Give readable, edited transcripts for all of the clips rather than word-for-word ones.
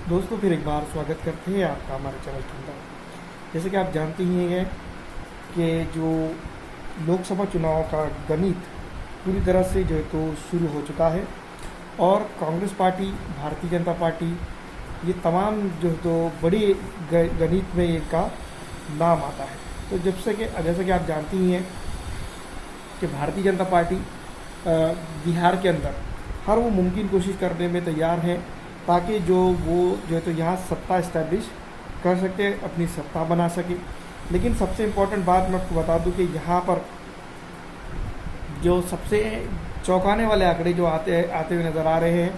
दोस्तों फिर एक बार स्वागत करते हैं आपका हमारे चैनल के अंदर। जैसे कि आप जानते ही हैं कि जो लोकसभा चुनाव का गणित पूरी तरह से जो है तो शुरू हो चुका है और कांग्रेस पार्टी, भारतीय जनता पार्टी, ये तमाम जो है तो बड़े गणित में इनका नाम आता है। तो जैसे कि आप जानती ही हैं कि भारतीय जनता पार्टी बिहार के अंदर हर वो मुमकिन कोशिश करने में तैयार है ताकि जो है तो यहाँ सत्ता इस्टेब्लिश कर सके, अपनी सत्ता बना सके। लेकिन सबसे इम्पोर्टेंट बात मैं आपको बता दूं कि यहाँ पर जो सबसे चौंकाने वाले आंकड़े जो आते हुए नज़र आ रहे हैं,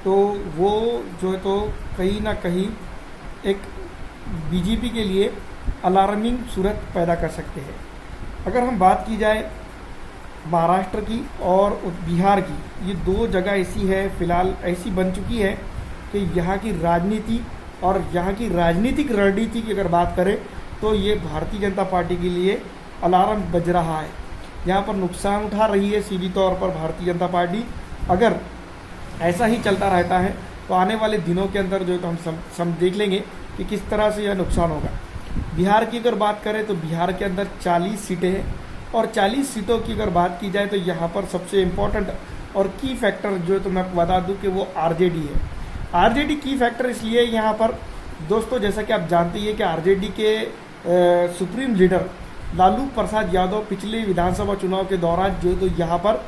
तो वो जो है तो कहीं ना कहीं एक बीजेपी के लिए अलार्मिंग सूरत पैदा कर सकते हैं। अगर हम बात की जाए महाराष्ट्र की और बिहार की, ये दो जगह ऐसी है, फ़िलहाल ऐसी बन चुकी है कि यहाँ की राजनीति और यहाँ की राजनीतिक रणनीति की अगर बात करें तो ये भारतीय जनता पार्टी के लिए अलार्म बज रहा है। यहाँ पर नुकसान उठा रही है सीधी तौर पर भारतीय जनता पार्टी। अगर ऐसा ही चलता रहता है तो आने वाले दिनों के अंदर जो है तो हम देख लेंगे कि किस तरह से यह नुकसान होगा। बिहार की अगर बात करें तो बिहार के अंदर 40 सीटें हैं और 40 सीटों की अगर बात की जाए तो यहाँ पर सबसे इम्पोर्टेंट और की फैक्टर जो है तो मैं आपको बता दूं कि वो आरजेडी है। आरजेडी की फैक्टर इसलिए यहाँ पर दोस्तों, जैसा कि आप जानते हैं कि आरजेडी के सुप्रीम लीडर लालू प्रसाद यादव पिछले विधानसभा चुनाव के दौरान जो है तो यहाँ पर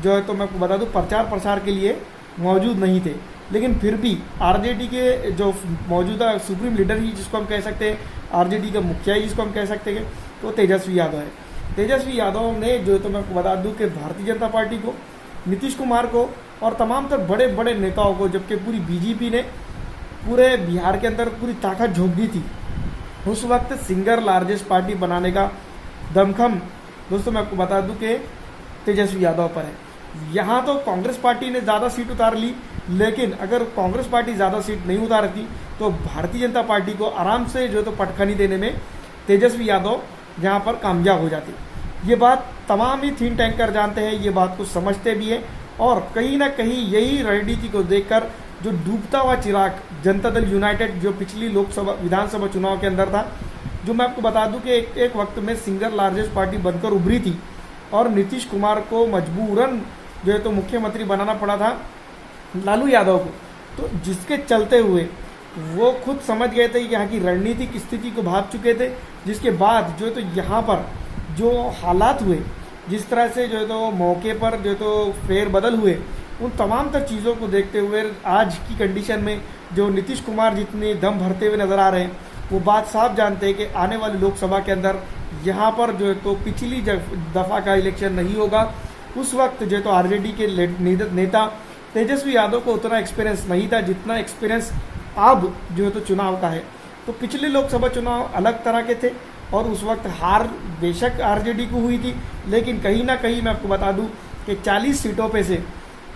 जो है तो मैं आपको बता दूं प्रचार प्रसार के लिए मौजूद नहीं थे। लेकिन फिर भी आरजेडी के जो मौजूदा सुप्रीम लीडर ही जिसको हम कह सकते हैं, आरजेडी का मुखिया ही जिसको हम कह सकते हैं, तो तेजस्वी यादव है। तेजस्वी यादव ने जो है तो मैं आपको बता दूं कि भारतीय जनता पार्टी को, नीतीश कुमार को और तमाम तर बड़े बड़े नेताओं को, जबकि पूरी बीजेपी ने पूरे बिहार के अंदर पूरी ताकत झोंक दी थी, उस वक्त सिंगल लार्जेस्ट पार्टी बनाने का दमखम दोस्तों मैं आपको बता दूं कि तेजस्वी यादव पर है। यहाँ तो कांग्रेस पार्टी ने ज़्यादा सीट उतार ली, लेकिन अगर कांग्रेस पार्टी ज़्यादा सीट नहीं उतारती तो भारतीय जनता पार्टी को आराम से जो है तो पटखनी देने में तेजस्वी यादव यहाँ पर कामयाब हो जाती। ये बात तमाम ही थिंक टैंकर जानते हैं, ये बात को समझते भी हैं और कहीं ना कहीं यही रणनीति को देखकर जो डूबता हुआ चिराग जनता दल यूनाइटेड जो पिछली लोकसभा विधानसभा चुनाव के अंदर था, जो मैं आपको बता दूं कि एक वक्त में सिंगल लार्जेस्ट पार्टी बनकर उभरी थी और नीतीश कुमार को मजबूरन जो है तो मुख्यमंत्री बनाना पड़ा था लालू यादव को, तो जिसके चलते हुए वो खुद समझ गए थे कि यहाँ की रणनीतिक स्थिति को भाप चुके थे। जिसके बाद जो है तो यहाँ पर जो हालात हुए, जिस तरह से जो है तो मौके पर जो है तो फेरबदल हुए, उन तमाम तर चीज़ों को देखते हुए आज की कंडीशन में जो नीतीश कुमार जितने दम भरते हुए नज़र आ रहे हैं, वो बात साफ जानते हैं कि आने वाली लोकसभा के अंदर यहाँ पर जो है तो पिछली दफ़ा का इलेक्शन नहीं होगा। उस वक्त जो है तो आरजेडी के नेता तेजस्वी यादव को उतना एक्सपीरियंस नहीं था जितना एक्सपीरियंस अब जो है तो चुनाव का है। तो पिछले लोकसभा चुनाव अलग तरह के थे और उस वक्त हार बेशक आरजेडी को हुई थी, लेकिन कहीं ना कहीं मैं आपको बता दूं कि 40 सीटों पे से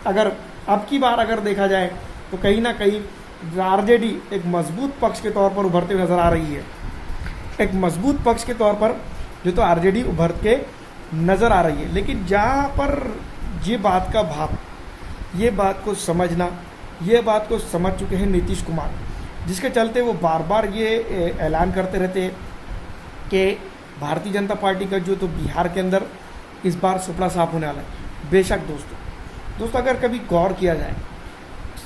अगर अब की बार अगर देखा जाए तो कहीं ना कहीं आरजेडी एक मजबूत पक्ष के तौर पर उभरते हुए नज़र आ रही है। एक मजबूत पक्ष के तौर पर जो तो आरजेडी उभर के नज़र आ रही है। लेकिन जहाँ पर ये बात का भाव, ये बात को समझना, ये बात को समझ चुके हैं नीतीश कुमार, जिसके चलते वो बार बार ये ऐलान करते रहते हैं कि भारतीय जनता पार्टी का जो तो बिहार के अंदर इस बार सुपड़ा साफ होने वाला है। बेशक दोस्तों अगर कभी गौर किया जाए,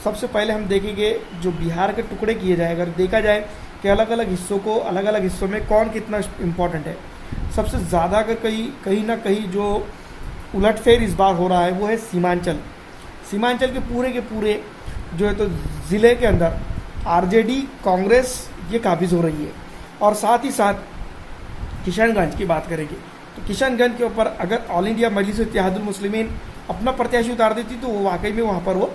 सबसे पहले हम देखेंगे जो बिहार के टुकड़े किए जाए, अगर देखा जाए कि अलग अलग हिस्सों को, अलग अलग हिस्सों में कौन कितना इम्पोर्टेंट है, सबसे ज़्यादा अगर कहीं ना कहीं जो उलटफेर इस बार हो रहा है वो है सीमांचल के पूरे जो है तो ज़िले के अंदर आरजेडी कांग्रेस ये काबिज़ हो रही है। और साथ ही साथ किशनगंज की बात करेंगे तो किशनगंज के ऊपर अगर ऑल इंडिया मजलिस इत्तेहादुल मुस्लिमीन अपना प्रत्याशी उतार देती तो वो वाकई में वहाँ पर वो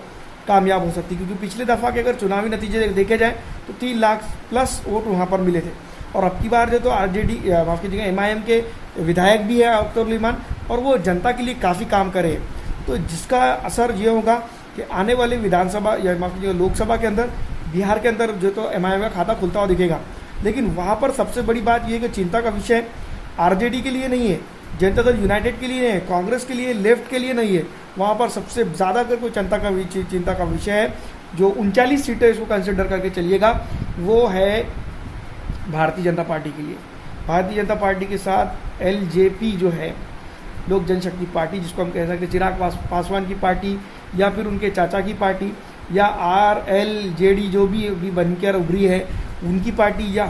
कामयाब हो सकती, क्योंकि पिछले दफ़ा के अगर चुनावी नतीजे देखे जाए तो 3 लाख प्लस वोट वहाँ पर मिले थे। और अब की बार जो तो आरजेडी माफ़ कीजिएगा एमआईएम के विधायक भी है अख्तर उल ईमान, और वो जनता के लिए काफ़ी काम करे, तो जिसका असर ये होगा कि आने वाले विधानसभा या माफ़ कीजिएगा लोकसभा के अंदर बिहार के अंदर जो तो एमआईएम का खाता खुलता हुआ दिखेगा। लेकिन वहाँ पर सबसे बड़ी बात यह है कि चिंता का विषय आरजेडी के लिए नहीं है, जनता दल यूनाइटेड के लिए है, कांग्रेस के लिए, लेफ्ट के लिए नहीं है। वहाँ पर सबसे ज़्यादा अगर कोई चिंता का विषय है जो 39 सीटें इसको कंसिडर करके चलिएगा वो है भारतीय जनता पार्टी के लिए। भारतीय जनता पार्टी के साथ एलजेपी जो है, लोक जनशक्ति पार्टी, जिसको हम कह सकते हैं चिराग पासवान की पार्टी, या फिर उनके चाचा की पार्टी, या RLJD जो भी अभी बनकर उभरी है उनकी पार्टी, या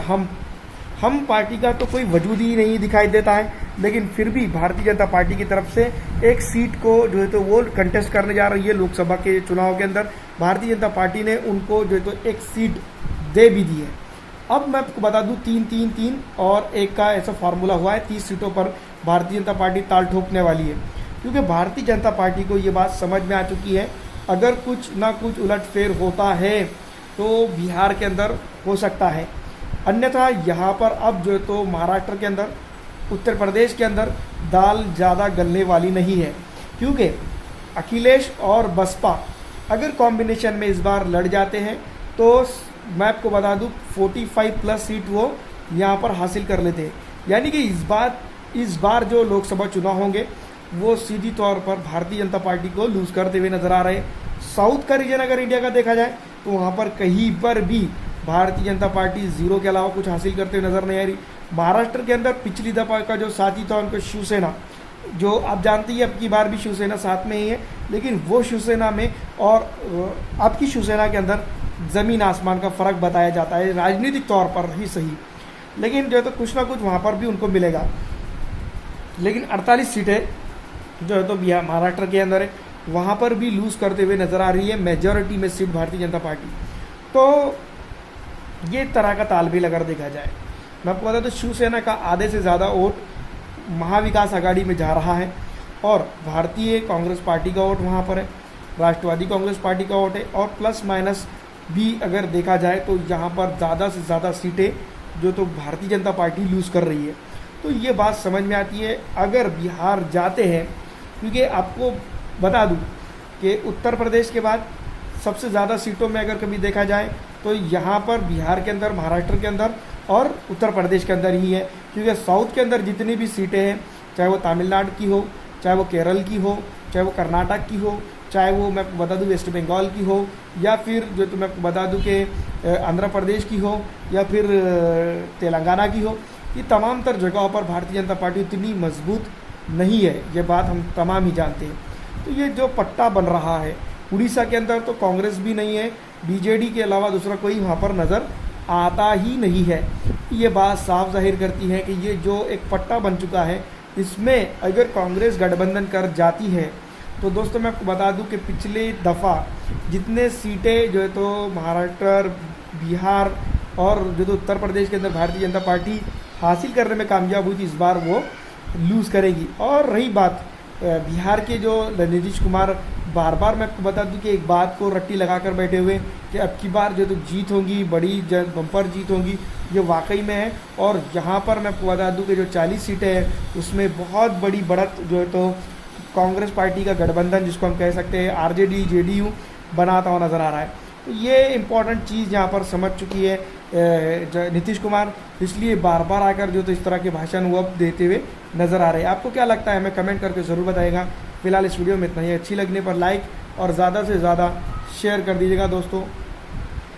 हम पार्टी का तो कोई वजूद ही नहीं दिखाई देता है। लेकिन फिर भी भारतीय जनता पार्टी की तरफ से एक सीट को जो है तो वो कंटेस्ट करने जा रही है लोकसभा के चुनाव के अंदर। भारतीय जनता पार्टी ने उनको जो है तो एक सीट दे भी दी है। अब मैं आपको बता दूं 3-3-3 और 1 का ऐसा फार्मूला हुआ है। 30 सीटों पर भारतीय जनता पार्टी ताल ठोकने वाली है, क्योंकि भारतीय जनता पार्टी को ये बात समझ में आ चुकी है अगर कुछ ना कुछ उलटफेर होता है तो बिहार के अंदर हो सकता है, अन्यथा यहाँ पर अब जो है तो महाराष्ट्र के अंदर, उत्तर प्रदेश के अंदर दाल ज़्यादा गलने वाली नहीं है। क्योंकि अखिलेश और बसपा अगर कॉम्बिनेशन में इस बार लड़ जाते हैं तो मैं आपको बता दूं 45+ सीट वो यहाँ पर हासिल कर लेते हैं। यानी कि इस बार जो लोकसभा चुनाव होंगे वो सीधी तौर पर भारतीय जनता पार्टी को लूज करते हुए नजर आ रहे हैं। साउथ का रीजन अगर इंडिया का देखा जाए तो वहाँ पर कहीं पर भी भारतीय जनता पार्टी जीरो के अलावा कुछ हासिल करते हुए नजर नहीं आ रही। महाराष्ट्र के अंदर पिछली दफ़ा का जो साथी था उनको शिवसेना, जो आप जानते ही अब की बार भी शिवसेना साथ में ही है, लेकिन वो शिवसेना में और अब की शिवसेना के अंदर ज़मीन आसमान का फ़र्क बताया जाता है, राजनीतिक तौर पर ही सही, लेकिन जो है तो कुछ ना कुछ वहाँ पर भी उनको मिलेगा। लेकिन 48 सीटें जो है तो बिहार महाराष्ट्र के अंदर है, वहाँ पर भी लूज़ करते हुए नज़र आ रही है मेजॉरिटी में सीट भारतीय जनता पार्टी। तो ये तरह का तालमेल अगर देखा जाए, मैं आपको बता दूं शिवसेना का आधे से ज़्यादा वोट महाविकास आघाड़ी में जा रहा है और भारतीय कांग्रेस पार्टी का वोट वहाँ पर है, राष्ट्रवादी कांग्रेस पार्टी का वोट है, और प्लस माइनस भी अगर देखा जाए तो यहाँ पर ज़्यादा से ज़्यादा सीटें जो तो भारतीय जनता पार्टी लूज़ कर रही है। तो ये बात समझ में आती है अगर बिहार जाते हैं, क्योंकि आपको बता दूं कि उत्तर प्रदेश के बाद सबसे ज़्यादा सीटों में अगर कभी देखा जाए तो यहाँ पर बिहार के अंदर, महाराष्ट्र के अंदर और उत्तर प्रदेश के अंदर ही है। क्योंकि साउथ के अंदर जितनी भी सीटें हैं, चाहे वो तमिलनाडु की हो, चाहे वो केरल की हो, चाहे वो कर्नाटक की हो, चाहे वो मैं आपको बता दूं वेस्ट बंगाल की हो, या फिर जो तो मैं आपको बता दूं कि आंध्र प्रदेश की हो, या फिर तेलंगाना की हो, ये तमाम तर जगहों पर भारतीय जनता पार्टी इतनी मजबूत नहीं है, ये बात हम तमाम ही जानते हैं। तो ये जो पट्टा बन रहा है, उड़ीसा के अंदर तो कांग्रेस भी नहीं है, बीजेडी के अलावा दूसरा कोई वहाँ पर नज़र आता ही नहीं है। ये बात साफ जाहिर करती है कि ये जो एक पट्टा बन चुका है, इसमें अगर कांग्रेस गठबंधन कर जाती है तो दोस्तों मैं आपको बता दूं कि पिछली दफ़ा जितने सीटें जो है तो महाराष्ट्र, बिहार और जो तो उत्तर प्रदेश के अंदर भारतीय जनता पार्टी हासिल करने में कामयाब हुई थी, इस बार वो लूज़ करेगी। और रही बात बिहार के जो नीतीश कुमार, बार बार मैं आपको बता दूं कि एक बात को रट्टी लगा कर बैठे हुए कि अब की बार जो तो जीत होगी, बड़ी बम्पर जीत होगी, ये वाकई में है। और यहाँ पर मैं आपको बता दूं कि जो 40 सीटें हैं उसमें बहुत बड़ी बढ़त जो है तो कांग्रेस पार्टी का गठबंधन, जिसको हम कह सकते हैं RJD JDU, बनाता हुआ नज़र आ रहा है। तो ये इम्पॉर्टेंट चीज़ यहाँ पर समझ चुकी है नीतीश कुमार, इसलिए बार बार आकर जो तो इस तरह के भाषण वो अब देते हुए नज़र आ रहे हैं। आपको क्या लगता है हमें कमेंट करके ज़रूर बताइएगा। फिलहाल इस वीडियो में इतना ही। अच्छी लगने पर लाइक और ज़्यादा से ज़्यादा शेयर कर दीजिएगा दोस्तों।